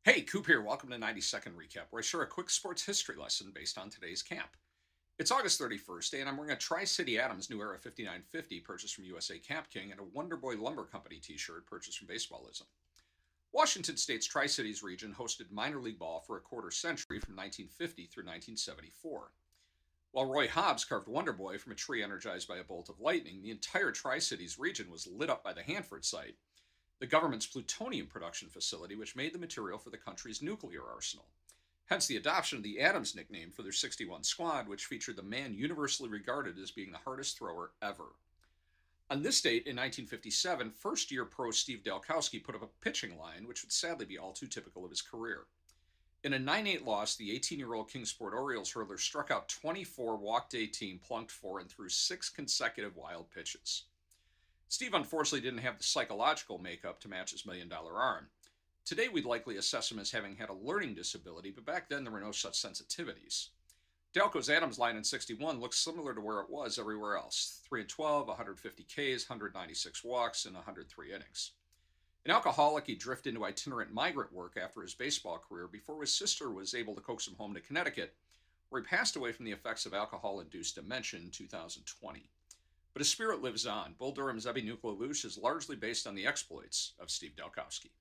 Hey, Coop here. Welcome to 90-second recap, where I share a quick sports history lesson based on today's camp. It's August 31st, and I'm wearing a Tri-City Adams New Era 5950 purchased from USA Camp King and a Wonderboy Lumber Company t-shirt purchased from Baseballism. Washington State's Tri-Cities region hosted minor league ball for a quarter century from 1950 through 1974. While Roy Hobbs carved Wonderboy from a tree energized by a bolt of lightning, the entire Tri-Cities region was lit up by the Hanford site, the government's plutonium production facility, which made the material for the country's nuclear arsenal. Hence the adoption of the Adams nickname for their 61 squad, which featured the man universally regarded as being the hardest thrower ever. On this date in 1957, first year pro Steve Dalkowski put up a pitching line, which would sadly be all too typical of his career. In a 9-8 loss, the 18-year-old Kingsport Orioles hurler struck out 24, walked 18, plunked 4, and threw 6 consecutive wild pitches. Steve unfortunately didn't have the psychological makeup to match his $1 million arm. Today we'd likely assess him as having had a learning disability, but back then there were no such sensitivities. Dalko's Adams line in 61 looks similar to where it was everywhere else: 3 and 12, 150 Ks, 196 walks, and 103 innings. An alcoholic, he drifted into itinerant migrant work after his baseball career before his sister was able to coax him home to Connecticut, where he passed away from the effects of alcohol-induced dementia in 2020. But his spirit lives on. Bull Durham's Ebinucleoluche is largely based on the exploits of Steve Dalkowski.